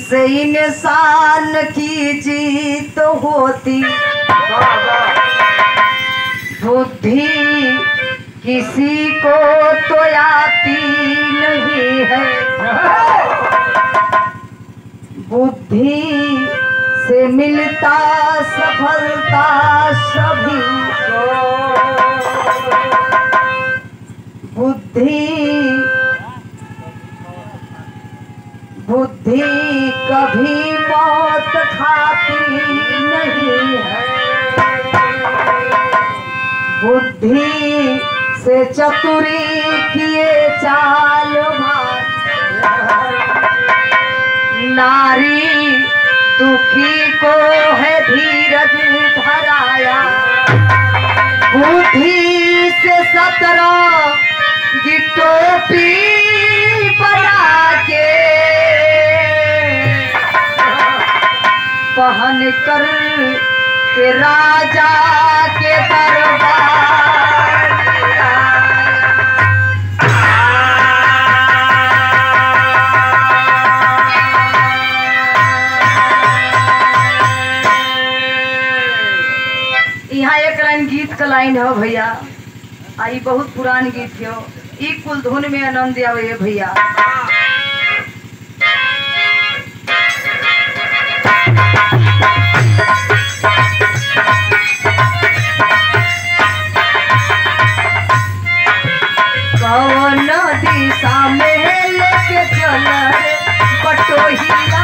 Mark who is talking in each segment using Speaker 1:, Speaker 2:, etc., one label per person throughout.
Speaker 1: से इंसान की जीत होती, बुद्धि किसी को तो आती नहीं है। बुद्धि से मिलता सफलता सभी को, बुद्धि कभी मौत खाती नहीं है। बुद्धि से चतुरी किए चाल भाई, नारी दुखी को है धीरज धराया। बुद्धि से 17 की टोपी बना के पहन कर के राजा के दरबार यहाँ एक लाइन गीत का लाइन है भैया, आई बहुत पुरान गीत है, ई कुल धुन में आनंद आवे भैया। कौन दिशा में लेके चल रे बटोहिया,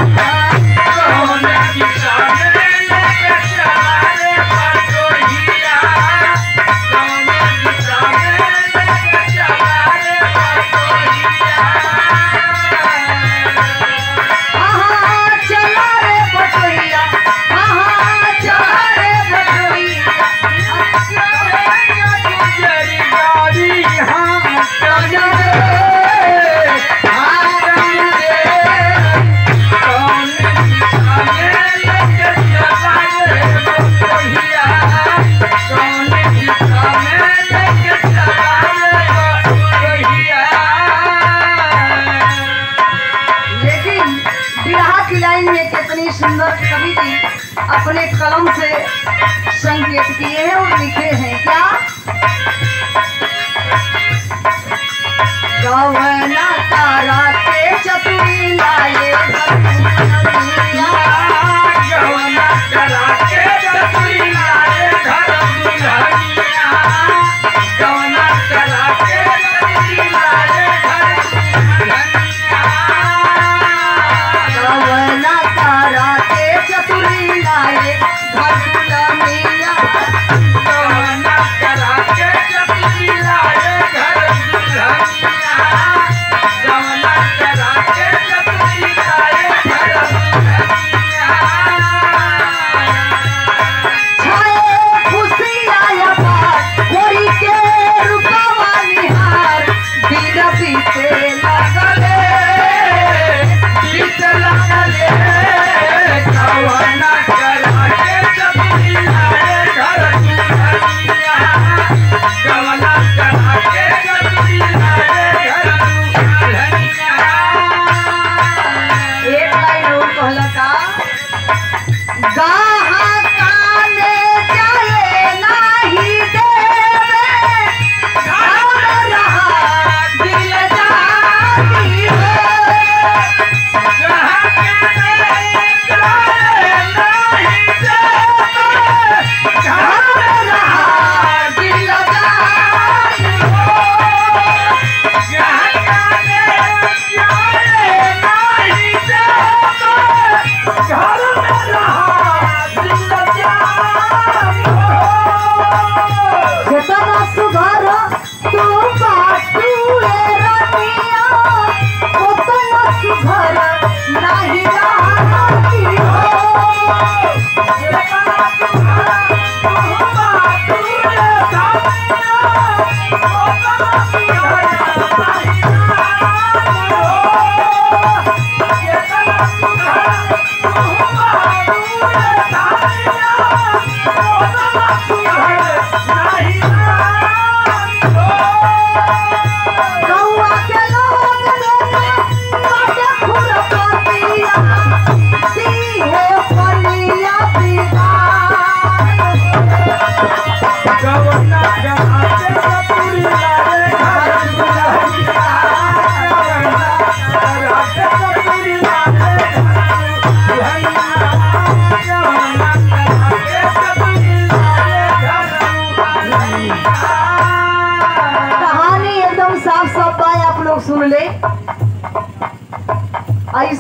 Speaker 1: कौन दिशा में लेके चल रे बटोहिया, कौन दिशा में लेके चल रे बटोहिया। हाँ चला रे बटोहिया, हाँ चला रे बटोहिया, गुजरी गाड़ी हाँ सुंदर कवि जी अपने कलम से संकेत किए हैं और लिखे हैं क्या? गवना तारा के चतुरी लाए गवना तारा के चतुरी लाए घर दुल्हनिया, गवना तारा के चतुरी लाए घर दुल्हनिया, गवना तारा के चतुरी लाए घर दुल्हनिया, गवना तारा के चतुरी लाए घर दुल्हनिया, गवना तारा के चतुरी लाए घर दुल्हनिया। छाए खुशी आया बात कोई के रुपवा निहार, दिन बीते लगले बीत लगले, गवना तारा के चतुरी लाए घर दुल्हनिया, गवना तारा के चतुरी लाए घर दुल्हनिया। एक लाइन और कहला का, गाहा काने जाए नाही देवे, घर रहा दिल जाती है, गाहा काने जाए नाही देवे, घर रहा दिल जाती है, गाहा काने जाए नाही देवे,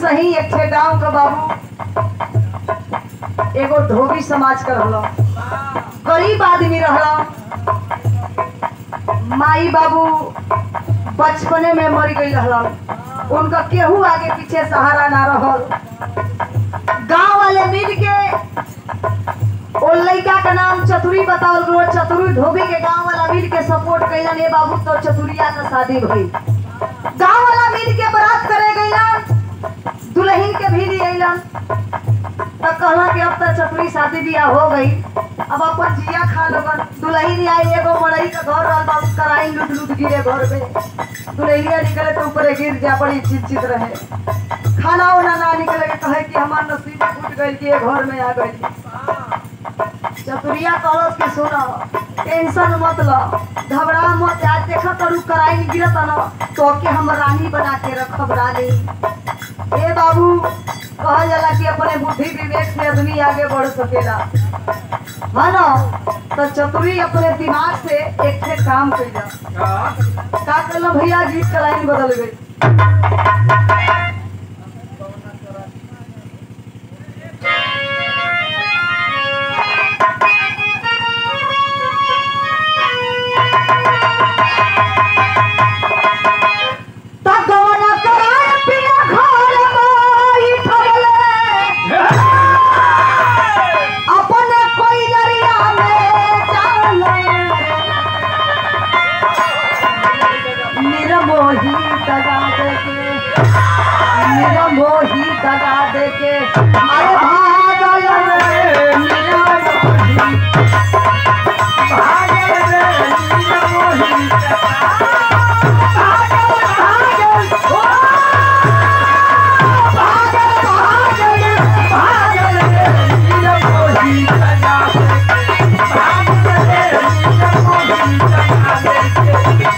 Speaker 1: सही एक ठे गांव का बाबू एगो धोबी समाज का रहला, गरीब आदमी रहला। माई बाबू बचपने में मर गई रहला, उनका केहू आगे पीछे सहारा ना रहल। गांव वाले मिल के ओ लड़का का नाम चतुरी बताओ, रोज चतुरी धोबी के गांव वाला मिल के सपोर्ट कैलन। ये बाबू तो चतुरिया का शादी भई, गांव वाला मिल के बारात करे गईलन, दुल्हन के भी दियलन। तब कहला कि अब तक चतुरी शादी बियाह हो गई, अब अपन जिया खा लोगन। दुल्हन आई एगो मड़ई का घर रहल बाबू, कराई लूट लूट गिरे घर में। दुल्हनिया निकले तो ऊपर गिर जा, बड़ी चिंतित रहे। खाना वाना ना निकले के कहे कि हमार नसीब फूट गई कि घर में आ गई। चतुरिया कहलस कि सुनो, टेंशन मत लो, घबरा मत, आज देखा करू कराई गिरत न तो के हम रानी बना के रखब रानी। ए बाबू कहा जाला कि अपने बुद्धि विवेक से आदमी आगे बढ़ सकेला, है ना। तो चतुरी अपने दिमाग से एक ठे काम कैला। का कहला भैया, गीत का लाइन बदल गई। मोही दगा दे के अरे भागल रे मीरा मोही, भागल रे मीरा मोही, भागल भागल ओ भागल भागल भागल रे मीरा मोही दगा दे के, भागल रे मीरा मोही दगा दे के,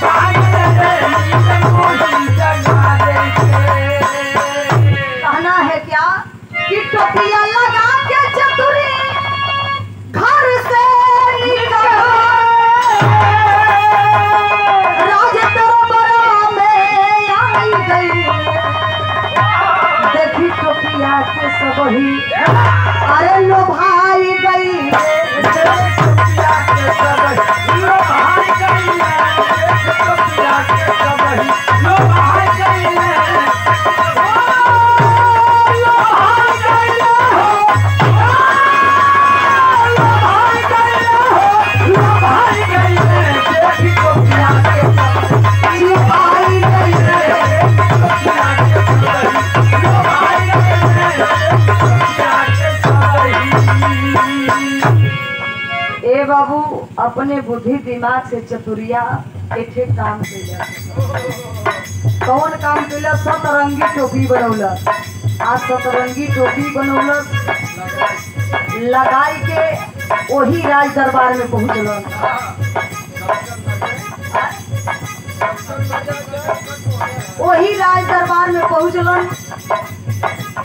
Speaker 1: भागल रे मीरा मोही दगा दे के। कि टोपिया लगा के चतुरी घर से निकल, राज दरबार में आई गई। देखी टोपिया के सबही अरे लो भाई गई, टोपिया के सबही लो भाई गई, टोपिया के सबही लो भाई गई। ए बाबू अपने बुद्धि दिमाग से चतुरिया एक काम कैला। कौन काम कैला? सतरंगी टोपी बनौला। आज सतरंगी टोपी बनौला लगाई के वही राज दरबार में पहुंचल। वही राज दरबार में पहुंचलन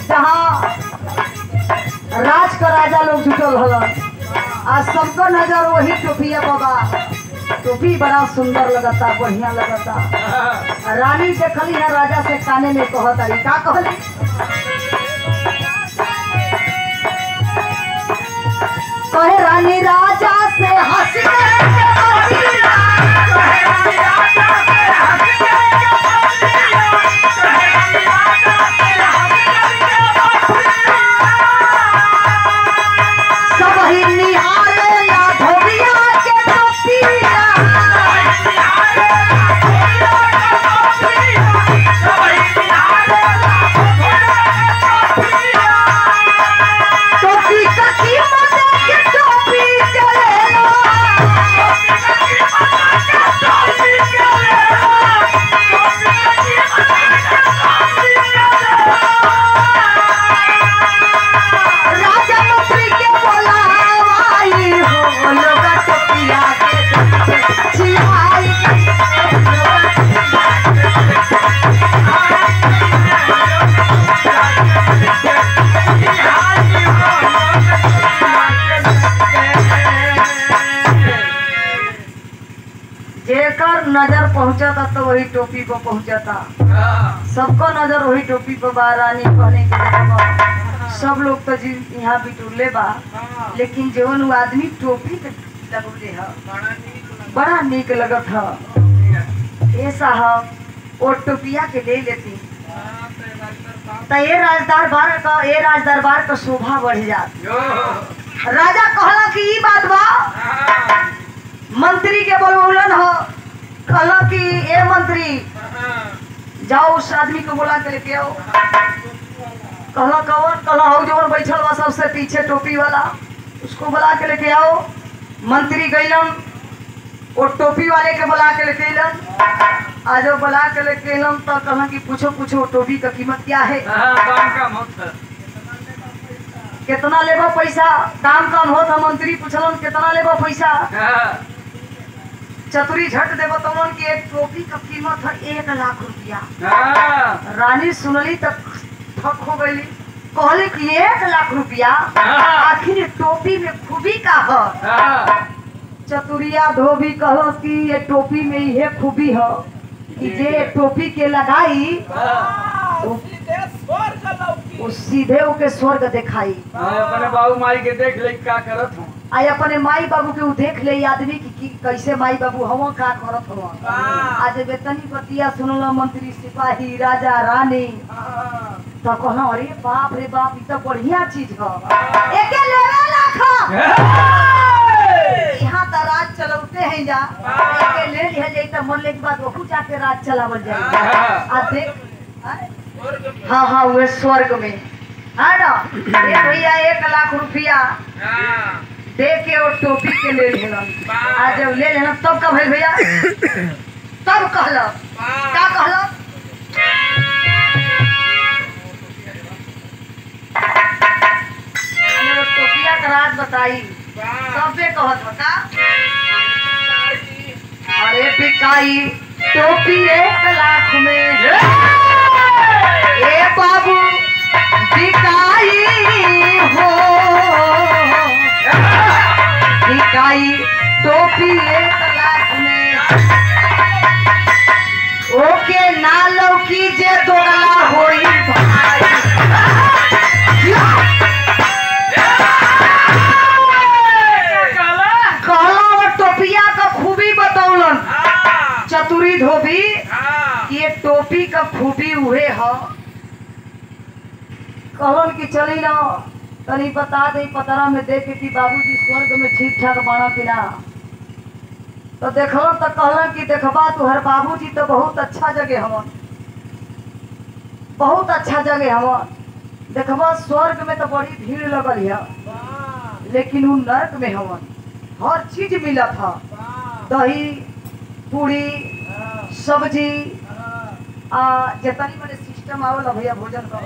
Speaker 1: जहाँ राज का राजा लोग जुटल हलन। आज सबका नजर वही टोपिया बाबा। टोपी बड़ा सुंदर लगता, बढ़िया लगता। रानी देखली है राजा से काने में कहता, का कहली? कहे रानी राजा से हंस नजर पहुंचा था तो वही टोपी को पहुंचा था। सबका नजर वही टोपी पर बा। रानी कहने के देखबा सब लोग तो जी यहाँ बिटुरले बा, लेकिन जवन वो आदमी टोपी के लगौले ह बड़ा नीक लगत ह। ए साहब वो टोपिया के ले लेती तो ये राज दरबार का शोभा बढ़ जात। राजा कहला कि ई बात बा, मंत्री के बोलौलन हो, कहला कि ए मंत्री जाओ उस आदमी को बुला के लेके आओ। कहला कौन? कहला हो जवन बैठल बा सबसे पीछे टोपी वाला, उसको बुला के लेके आओ। मंत्री गइलन, वो टोपी वाले के बुला के लेके अइलन। आज वो बुला के लेके अइलन तो कहला कि पूछो पूछो टोपी का कीमत क्या है? कितना लेबो पैसा? काम काम होत है। मंत्री पूछलन कितना लेबो पैसा? चतुरी झट देबो तो मन की एक टोपी का कीमत है 1 लाख रुपया। रानी सुनली तो थक हो गई, कहले कि 1 लाख रुपया, आखिर टोपी में खूबी का है? चतुरिया धोबी कहलो कि ये टोपी में ये खूबी है कि जे टोपी के लगाई वो सीधे ओके स्वर्ग दिखाई।
Speaker 2: अपने बाबू माई के देख ले का करत हूँ,
Speaker 1: आई अपने माई बाबू के देख ले आदमी की कैसे माई बाबू हम का करत हो। आज बेतनी बतिया सुनल मंत्री सिपाही राजा रानी तो कहना अरे बाप रे बाप ये तो बढ़िया चीज है, एके लेवे लाख यहाँ तो राज चलौते हैं जा, एके ले लिया जाए तो मरले के बाद वहू जाके राज चलावल जाए। आ देख हाँ हाँ वे स्वर्ग में है ना। भैया 1 लाख रुपया दे के और टोपी के ले लेलन। आज जब ले लेलन तब का भइल भैया? तब कहला क्या कहला? वो टोपिया का राज बताई सबे कहत बता। अरे बिकाई टोपी 1 लाख में, ए बाबू बिकाई हो, बिकाई टोपी 1 लाख में। ओके ना लौकी जे दोगला होई भाई। कहला वो टोपिया का खूबी बतौलन चतुरी धोबी, ये टोपी का खूबी हुए है। कहलन कि चली ना तनी बता दे पतरा में देखे कि बाबूजी स्वर्ग में ठीक ठाक बाना कि ना। तो देखल तो कहलन कि देखबा तुहर बाबूजी तो बहुत अच्छा जगह हमन, बहुत अच्छा जगह हमन। देखबा स्वर्ग में तो बड़ी भीड़ लगल है, लेकिन वो नरक में हमन हर चीज मिलत है, दही पूरी सब्जी जितनी मैंने सिस्टम आवल भैया भोजन का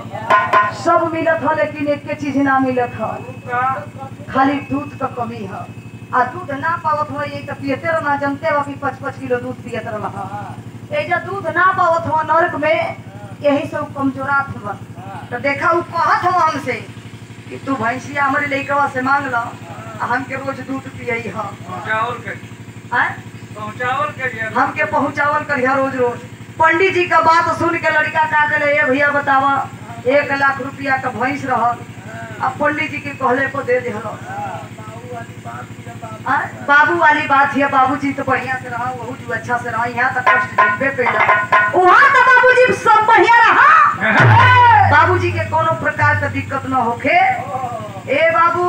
Speaker 1: सब मिलत है, लेकिन एक चीज ना मिलत है, खाली दूध का कमी है। आ दूध ना पावत हो ये तो पियते रहना, जनते हो कि 5-5 किलो दूध पियत रहना। ये जो दूध ना पावत हो नरक में, यही सब कमजोरात हो। तो देखा वो कहत हो हमसे कि तू भैंसिया हमारे लइकवा से मांग लो, हमके रोज दूध पियई है, हमके पहुँचावल करिया रोज रोज। पंडित जी का बात सुन के लड़का का करे, ये भैया बतावा 1 लाख रुपया का भैंस रहल, अब पंडित जी के कहले को दे दिहलो। बाबू वाली बात है, बाबूजी तो बढ़िया से रहा, बहुत ही अच्छा से रहा, यहाँ तक कष्ट झेलबे कैला, वहाँ तो बाबूजी सब बढ़िया रहा। बाबूजी के कोनो प्रकार का दिक्कत न होखे। ए बाबू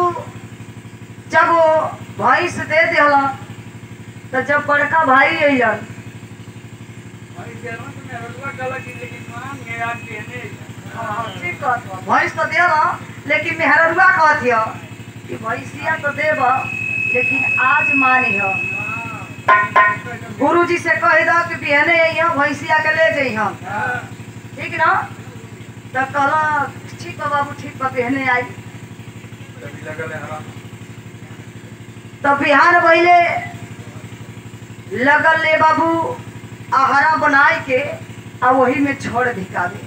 Speaker 1: जब वो भैंस दे दिहला तो जब बड़का भाई अइलन भैंस तो देला, लेकिन मेहरुआ कहत है कि भैंसिया तो देब, लेकिन आज मानी है गुरु जी से कह दो कि बिहने भैंसिया के ले जाइ, ठीक ना? तो कहला ठीक बा बाबू, ठीक बा बिहने आई। तो बिहान पहले लगल ले बाबू आहारा बनाए के आ वही में छोड़ धिकावे,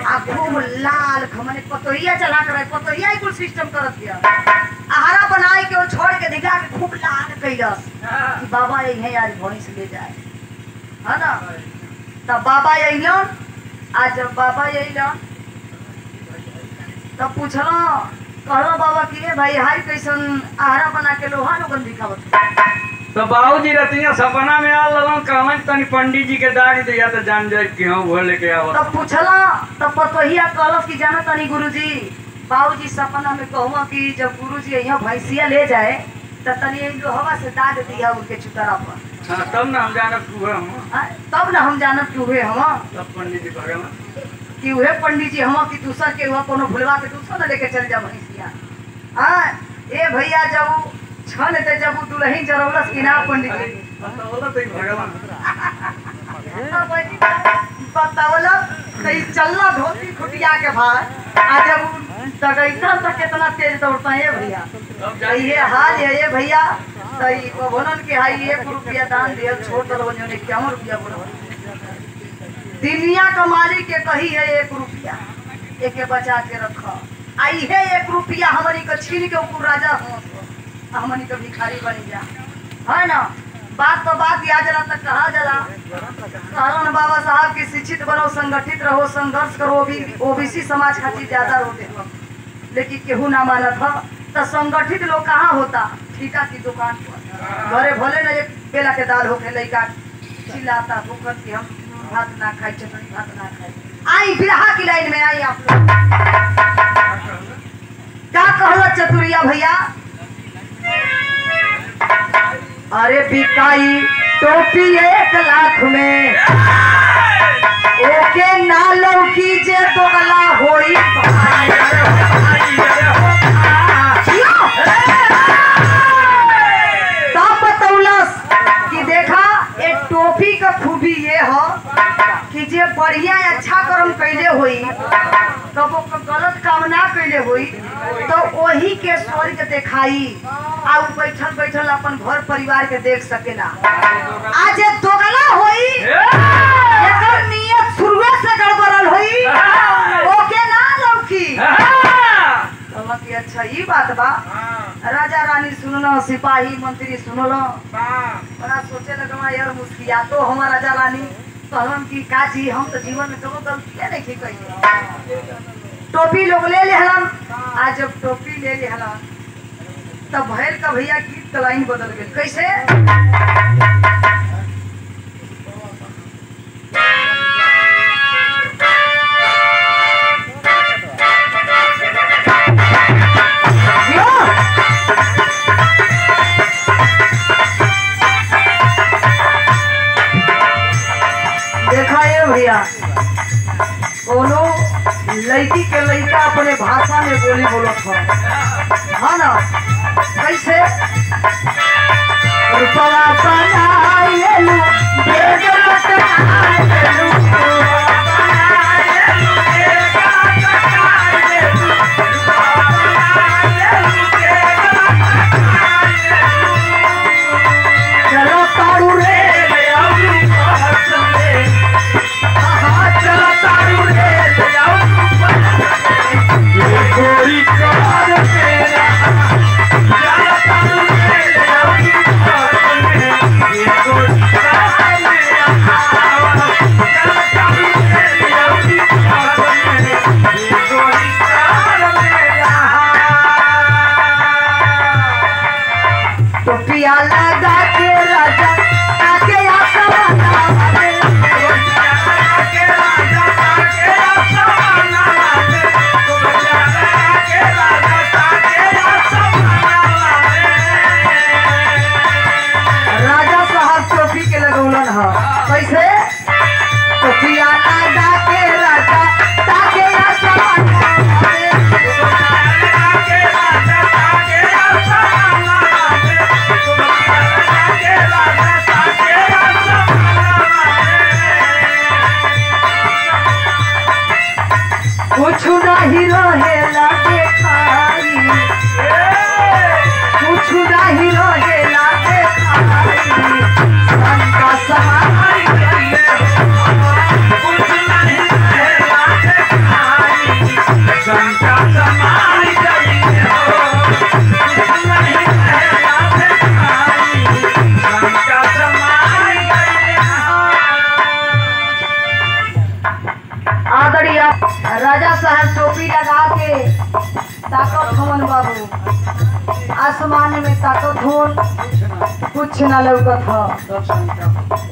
Speaker 1: आ खूब लाल खमने पतोहिया चला कर, पतोहिया ही कुल सिस्टम करत दिया। आहारा बनाए के और छोड़ के दिखा के खूब लाल कैलस कि बाबा यही आज भैंस ले जाए, है ना? तब बाबा अइलन आज जब बाबा यही ला तब पूछलो कहलो बाबा कि हे भाई हाई कैसन आहारा बना के लोहा लोगन दिखावत।
Speaker 2: तो बाबूजी रतिया सपना में आ लगन कहलन तनी पंडित जी के दाढ़ी दिया तो जान जाए कि हाँ वो लेके आवत।
Speaker 1: तब पूछला तब पतोहिया कहलो कि जानो तनी गुरुजी बाबूजी सपना में कहूँ कि जब गुरुजी यहाँ भैंसिया ले जाए तो तनी लोहवा से दाद दिया उनके चुतरा पर।
Speaker 2: हाँ तब ना हम जानत हुए हम
Speaker 1: तब ना हम जानत कि हुए हम
Speaker 2: तब पंडित जी भगला
Speaker 1: कि हुए पंडित जी हम कि दूसर के हुआ कोनो भुलवा के दूसर न लेके चल जा भैंसिया। हाँ ए भैया जब छन ते जब दुल्हन जरौलस कि ना पंडित जी
Speaker 2: बतावला तो भगला
Speaker 1: बतावला तो चलना धोती खुटिया के भाई आ जब तगैता तक कितना तेज दौड़ता है भैया। ये हाल है ये भैया सही भवन के हाई 1 रुपया दान दिया छोड़ दल ने 51 रुपया बोला दुनिया का मालिक के कही है 1 रुपया एक बचा के रखा आई है 1 रुपया हमारी का छीन के ऊपर राजा हो हमनी का भिखारी बन जा है ना। बात तो बात याद जला तक कहा जला कहलन बाबा साहब की शिक्षित बनो संगठित रहो संघर्ष करो ओबीसी समाज खातिर ज्यादा रोते हो लेकिन केहू ना मानत हो तो संगठित लोग कहाँ होता ठीका की दुकान पर घरे भले न एक बेला के दाल होके लइका चिल्लाता भूखत कि हम भात ना खाई चटनी भात ना खाई। आई बिरहा की लाइन में आई आप लोग क्या कहलो चतुरिया भैया। अरे बिकाई टोपी 1 लाख में ओके ना लौकी जे दोगला होई तब बतौलस कि देखा एक टोपी का खूबी ये हो कि जे बढ़िया अच्छा कर्म कैले हुई तो वो गलत काम ना कैले हुई तो वही के स्वर्ग दिखाई आ बैठल बैठल अपन घर परिवार के देख सकेला। आज दोगला होई एकर नियत शुरुए से गड़बड़ल होई ओके ना लौकी कि अच्छा ये बात बा। राजा रानी सुनलो सिपाही मंत्री सुनलो बड़ा सोचे लगवा यार मुस्किया तो हमारा राजा रानी कहलन कि काजी हम तो जीवन में कबो गलती नहीं की कही टोपी लोग ले लेहलन। आज जब टोपी ले लेहलन तब भैर का भैया गीत का लाइन बदल गई कैसे देखा ये भैया कोनो लड़की के लड़का अपने भाषा में बोली बोलत हो है ना कैसे रुपया बनाएलू बेग लटकाएलू चलो तारू रे टोपिया लगा के राजा आके राजा साहब टोपी के लगौलन है कैसे टोपिया लगा के राजा ताके कुछ नहीं रहेला देखाई कुछ नहीं रहेला देखाई संका समाई कुछ नहीं रहेला देखाई संका समाई ताकत हवन बाबू, आसमान में ताकत होन कुछ ना लौकत ह,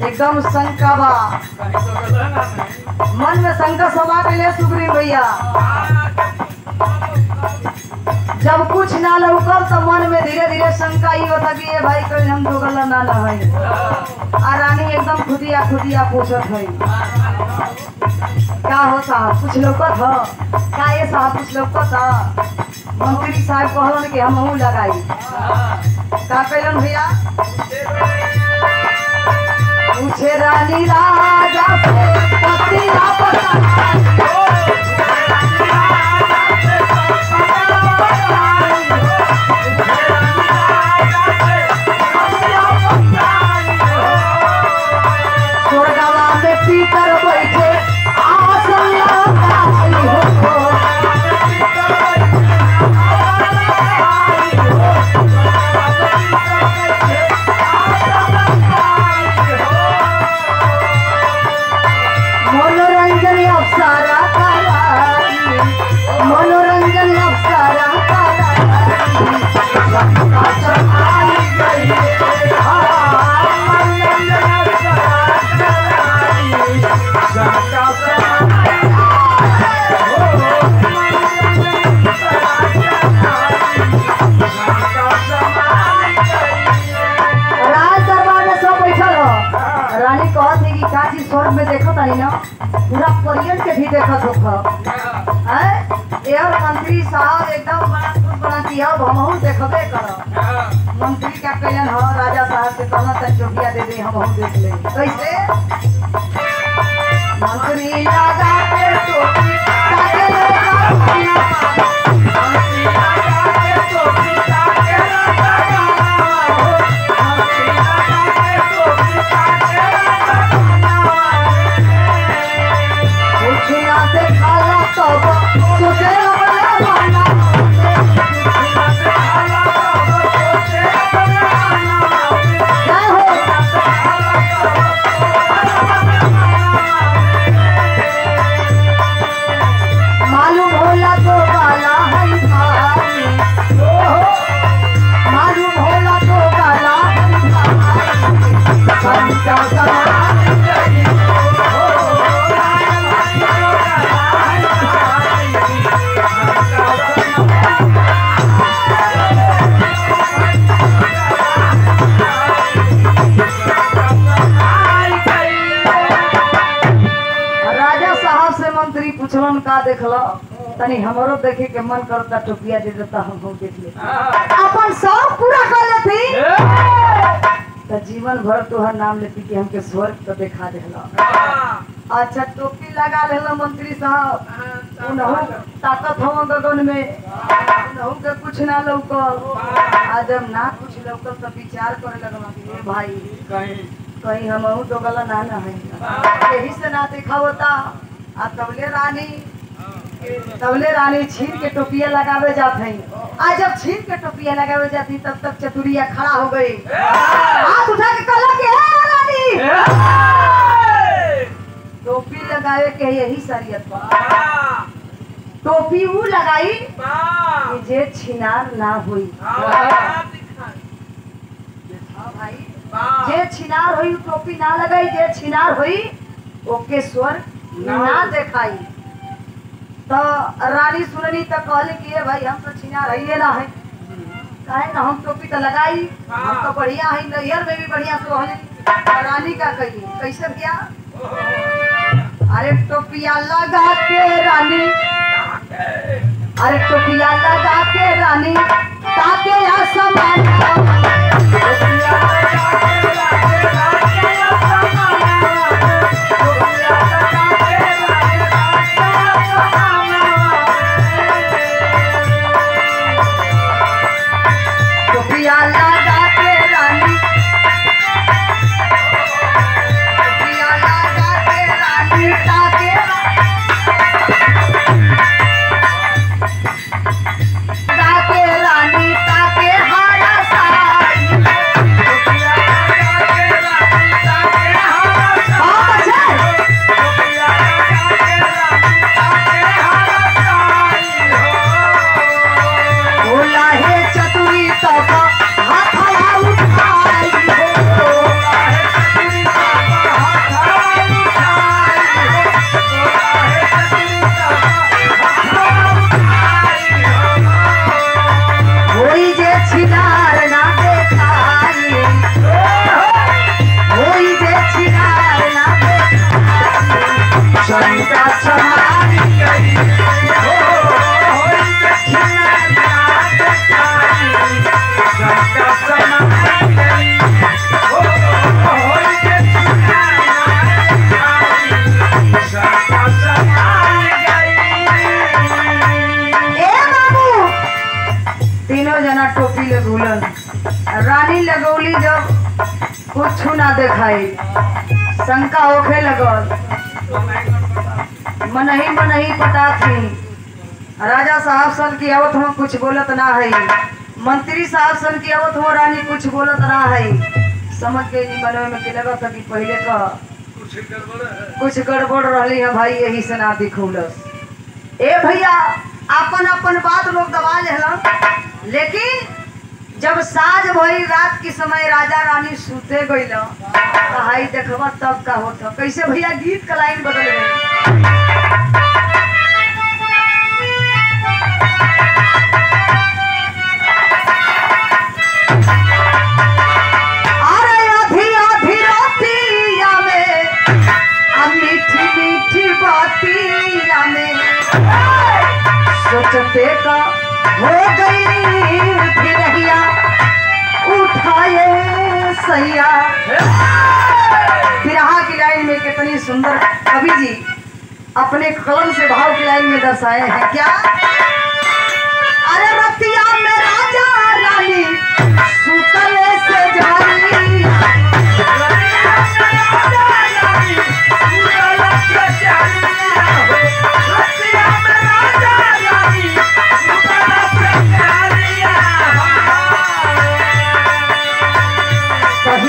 Speaker 1: एकदम शंका बा, मन में शंका समा गए सुग्रीव भैया। जब कुछ ना लौकल तो मन में धीरे धीरे शंका ही होता कि ये भाई कहीं हम तो गलत ना है। आ रानी एकदम खुदिया खुदिया पूछत है क्या हो साहब कुछ लौकत ह, क्या ये साहब कुछ लौकत ह? मंत्री साहब कहलन कि हम लगाई का कैलन भैया, पूछे रानी राजा से पति ना पता पीकर बैठे आसन लगाई हो, मनोरंजन अप्सरा कराई, मनोरंजन अप्सरा स्वर्ग में देखो तानी ना पूरा परियन के भी देखत होख एयर मंत्री साहब एकदम बना दिया हमहू देखबे कर। मंत्री क्या कहलन ह राजा साहब से कहना तन चोटिया दे दे हमहू देख ले कैसे मंत्री राजा के टोपी ताके मंत्री राजा के टोपी ताके पूछलन का देखला तनी हमरो देखे के मन करता टोपिया दे देता हम देख ले अपन सब पूरा कर लेती तो जीवन भर तोहर नाम लेती कि हमके स्वर्ग तो दिखा देला। अच्छा टोपी लगा लेला मंत्री साहब उनहु ताकत हो गगन में उनहु के कुछ ना लौकल आज जब ना कुछ लौकल तो विचार करे लगला कि भाई कहीं हमहु तो गला ना है यही से ना दिखावता। आ तबले रानी छीन के टोपिया लगावे जात है। आज जब छीन के टोपिया लगावे जाती तब तक चतुरिया खड़ा हो गई हाथ उठा के कहला कि हे रानी टोपी लगावे के यही शरीयत बा। टोपी वो लगाई कि जे छिनार ना हुई भाई जे छिनार हुई टोपी ना लगाई जे छिनार हुई ओके स्वर्ग ना देखाई। तो रानी सुननी तो कहले कि भाई हम तो छिना रही ना है काहे ना हम टोपी तो लगाई हम तो बढ़िया है नैहर में भी बढ़िया सोहनी। रानी का कही कैसे किया अरे टोपिया लगा के रानी अरे टोपिया लगा के रानी ताके आसमान रानी ताके हारा साई जना टोपी लगौलन। रानी लगौली जब कुछ ना दिखाई, शंका होखे लगल, मनही पता थी। राजा साहब सन की आवत हो कुछ बोलत ना है, मंत्री साहब सन की आवत हो रानी कुछ बोलत ना है। समझ के नहीं मनवे में के लगत कि पहले का कुछ गड़बड़ रही है भाई, यही से ना दिखौलस। ए भैया अपन अपन बात लोग दबा लेहलन, लेकिन जब साँझ भई रात के समय राजा रानी सूते गइल, हाई देखबा तब का होता। कैसे भैया गीत का लाइन बदल गई। सोचते का हो गई फिरहिया उठाए सैया। बिरहा की लाइन में कितनी सुंदर कवि जी अपने कलम से भाव की लाइन में दर्शाए हैं। क्या अरे रतिया में राजा रानी सुतले से जानी,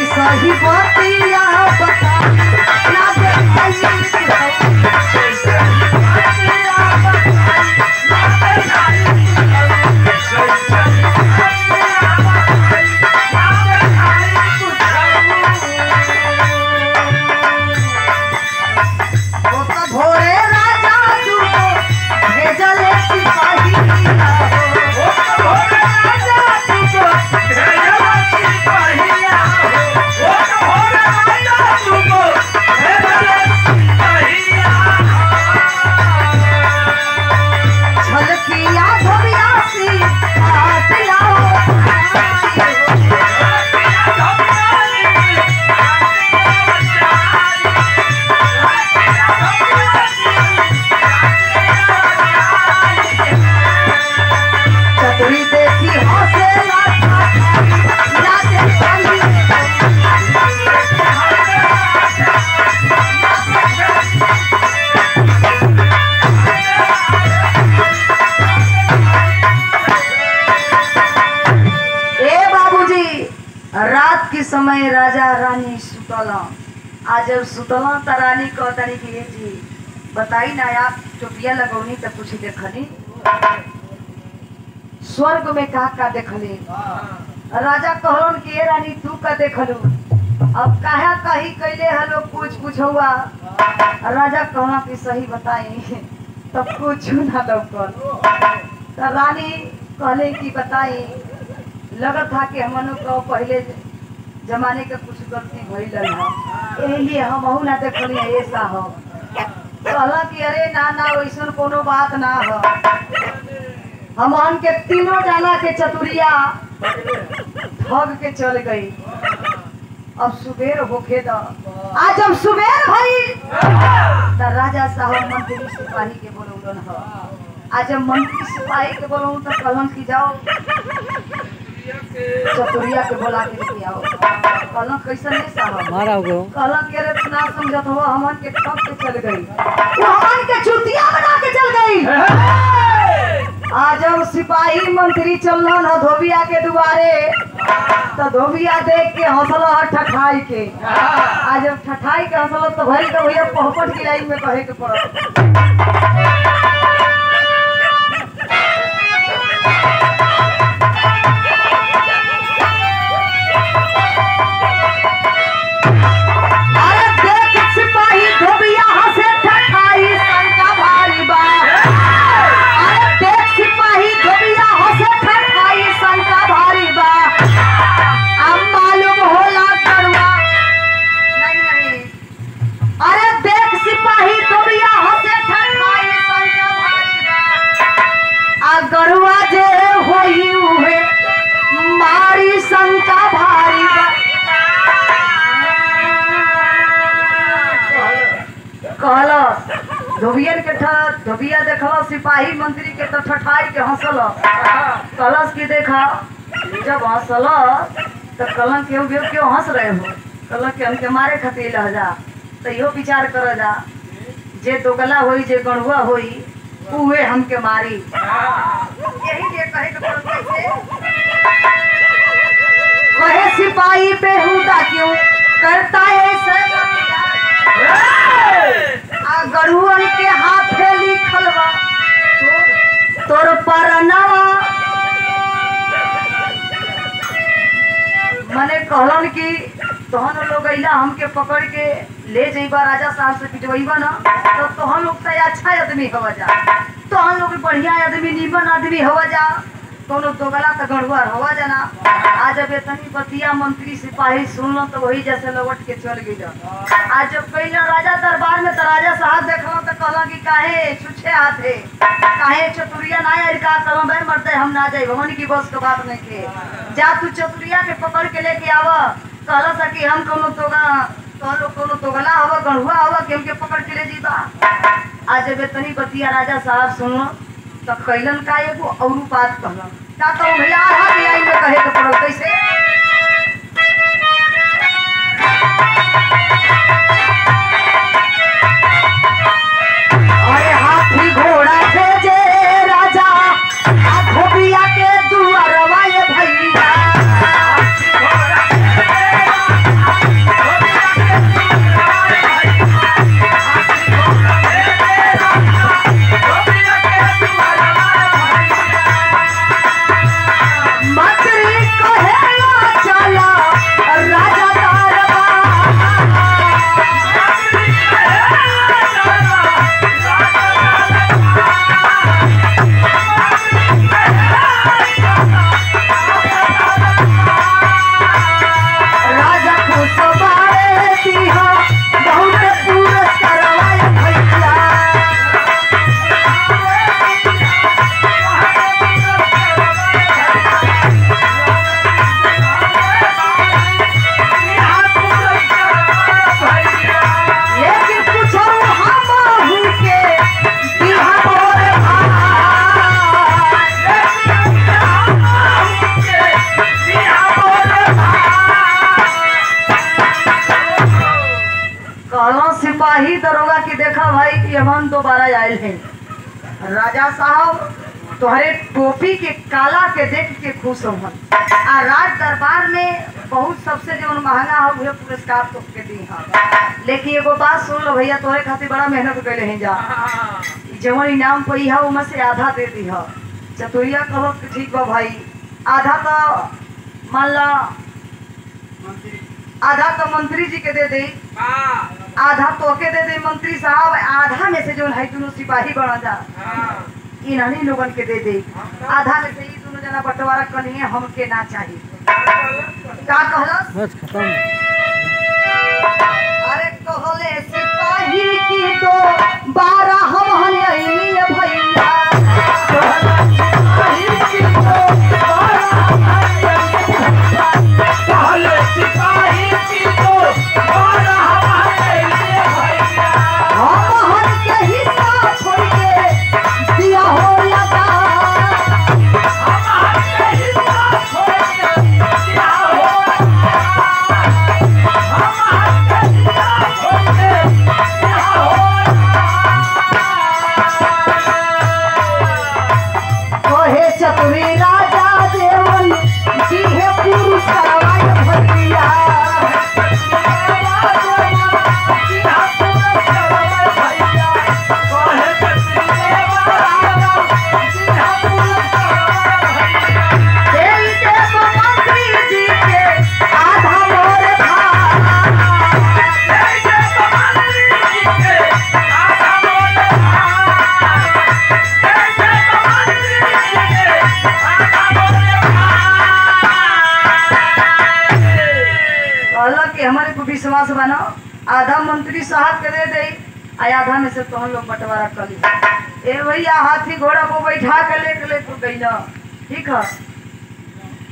Speaker 1: सही बातिया बता ना भोरे राजा तू भेजले सिपाही, रात के समय राजा रानी सुतला। आज जब सुतला तो रानी कहतनी कि जी बताई ना आप टोपिया लगौनी तो कुछ देखनी, स्वर्ग में का देखली। राजा कहलन कि ए रानी तू का देखलू, अब कहा कही कैले हलो कुछ हुआ। राजा कहला कि सही बताई तब कुछ ना लौकल। तो रानी कहले कि बताई, लगत था कि हमनों को पहले जमाने के कुछ गलती भइल है, यही हम ना देखली ऐसा हो। कहला कि अरे ना ना वैसन कोनो बात ना हो, हमन के तीनों डाला के चतुरिया ठग के चल गई। अब सुबेर होके द। आज जब सुबेर भई तो राजा साहब मंत्री सिपाही के बोलौलन हो। आज जब मंत्री सिपाही के बोलौन तो कहलन कि जाओ चतुरिया के बोला के लेके आओ। कहलन कैसे नहीं साहब मारा हो। कहलन के रे ना समझत हो, हमन के ठग के चल गई, वो हमन के चुतिया बना के चल गई। आज जब सिपाही मंत्री चलन ह धोबिया के दुआरे तो धोबिया देख के हंसल ठठाई के। आज जब ठठाई के हंसल तो भई के भैया पहपट की लाइन में कहे के पड़त। धोबिया देखल सिपाही मंत्री के तो ठठाई के हंसल। कलश की देखा जब हंसल तो कलन क्यों हंस रहे हो? कलन के हमके मारे खातिर लह जा, तो इहो विचार कर जा, जे दोगला होई जे गणुआ होई उहे हमके मारी। यही लिए कहे के पड़त कैसे? कहे सिपाही बेहुदा क्यों करता है ऐसे आ गणुअन के हाथे लिखल बा तोर परनावा। मने कहलन कि तोहन लोग अइला हमके पकड़ के ले जइबा राजा साहब से पिटवइबा ना, तो तोहन लोग तो अच्छा आदमी हवा जा, तोहन लोग बढ़िया आदमी नीमन आदमी हवा जा, कोनो दोगला तो गणुआर हवा जाना। आज जब इतनी बतिया मंत्री सिपाही सुनल तो वही जैसे लौट के चल गई। आज जब कहीं राजा दरबार में तो राजा साहब देखल तो कहला कि काहे छुछे हाथे काहे चतुरिया ना आइल का कहल भाई मरते हम ना जाए भवन की बस के बात नहीं के जा तू चतुरिया के पकड़ के लेके आव। कहला सा कि हम कोनो तोगला हवा गणुआ हवा के हमके पकड़ के ले जीबा। आज जब इतनी बतिया राजा साहब सुनल तो कैलन का एगो और बात कहलन का तो भैया आधा भी आई में कहे के पड़ल कैसे? अरे हाथी घोड़ा भेजे राजा आ धोबिया के दुआरवा ये भैया। सिपाही दरोगा की देखा भाई कि हम दोबारा आयल हैं। राजा साहब तुम्हारे टोपी के काला के देख के खुश हो आ राज दरबार में बहुत सबसे जो महंगा हो वह पुरस्कार तुमके दी है। लेकिन एगो बात सुन लो भैया, तोहरे खातिर बड़ा मेहनत कैले हैं जा, जवन इनाम पई है उनमें से आधा दे दी है। चतुरिया कहो कि ठीक बा भाई, आधा तो मान ला आधा तो मंत्री जी के दे दे, आधा तोके दे दे मंत्री साहब, आधा में से जो है दोनों सिपाही बना जा इन्हीं लोगन के दे दे, आधा में से ही दोनों जना बंटवारा करिए, हमके ना चाहिए। का कहलस? बस खत्म। अरे कहले सिपाही की तो 12 हम हनियनी भैया, सिपाही की तो 12 कहले सिपाही की तो 12 विश्वास बना, आधा मंत्री साहब के दे दे, आधा में से तो हम लोग बंटवारा कर ली। ए भैया हाथी घोड़ा को बैठा के ले गईला, ठीक है,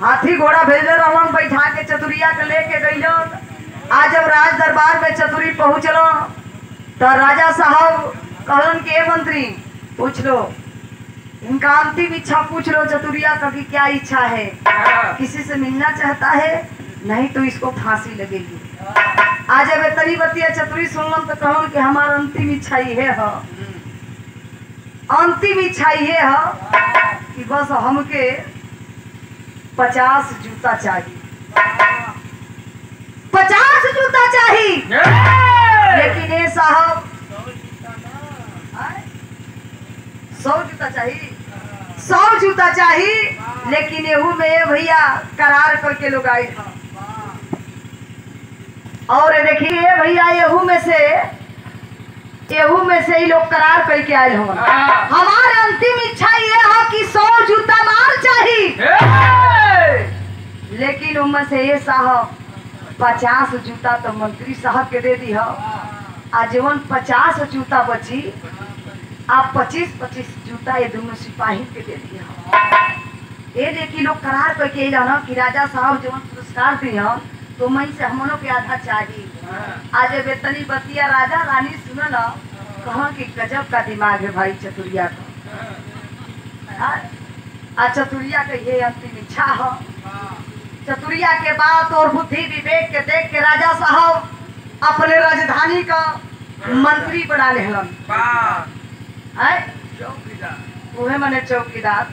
Speaker 1: हाथी घोड़ा भेजल रहलन, बैठा के चतुरिया के लेके गईला। आज जब राज दरबार में चतुरी पहुंचलो तो राजा साहब कहलन के मंत्री पूछ लो इनका अंतिम इच्छा पूछ लो चतुरिया का कि क्या इच्छा है। किसी से मिलना चाहता है, नहीं तो इसको फांसी लगेगी। आज अब तरी बतिया चतुरी सुनल तो कहूँ कि हमारा अंतिम इच्छा ये है, अंतिम इच्छा ये है कि बस हमके 50 जूता चाहिए, 50 जूता चाहिए। लेकिन ये साहब 100 जूता चाहिए, 100 जूता चाहिए। लेकिन एहू में ये भैया करार करके लोग आए हैं। और देखिए भैया एहू में से ही लोग करार करके आए हो। हमारे अंतिम इच्छा ये है कि 100 जूता मार चाहिए। लेकिन उनमें से ये साहब 50 जूता तो मंत्री साहब के दे दी है। आजीवन 50 जूता बची, आप 25-25 जूता ये दोनों सिपाही के दे दिया। ये देखिए लोग करार करके ना कि राजा साहब जीवन पुरस्कार दिया तो मैं से हमनों के आधा चाहिए। आज वेतनी बतिया राजा रानी सुनो ना, कहा कि गजब का दिमाग है भाई चतुरिया का। आज चतुरिया का ये अंतिम इच्छा है। चतुरिया के बात और बुद्धि विवेक के देख के राजा साहब अपने राजधानी का मंत्री बना लेहलन। उहे मने चौकीदार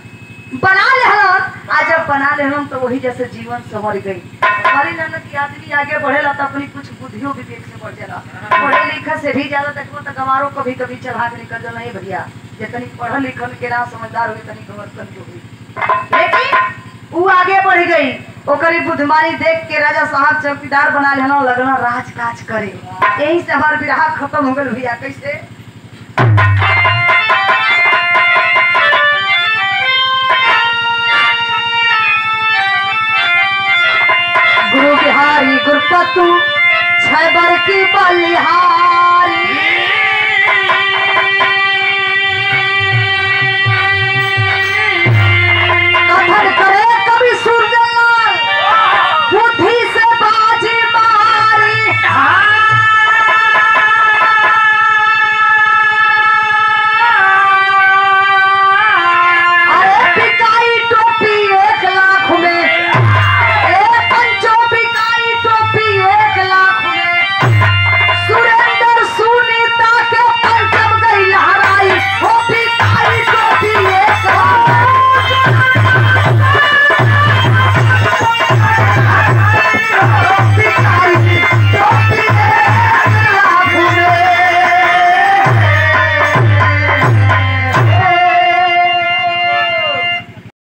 Speaker 1: बना लेहलन। आज जब बना लेहलन तो वही जैसे जीवन संवर गई। हमारी नन की आदमी आगे बढ़ेला तो अपनी कुछ बुद्धियों विवेक से बढ़ेला। पढ़े लिखे से भी ज्यादा देखो तो गंवारों कभी कभी चढ़ा के निकल जाना ही भैया। जितनी पढ़ल लिखल के ना समझदार हुई तनी गंवर कन हुई। लेकिन वो आगे बढ़ गई, ओकरी बुद्धमानी देख के राजा साहब चौकीदार बना लेना, लगना राज काज करे। यही से हमार विराह खत्म हो गल भैया। कैसे? गुरु बिहारी गुरपतु 6 बर की बलिहारी।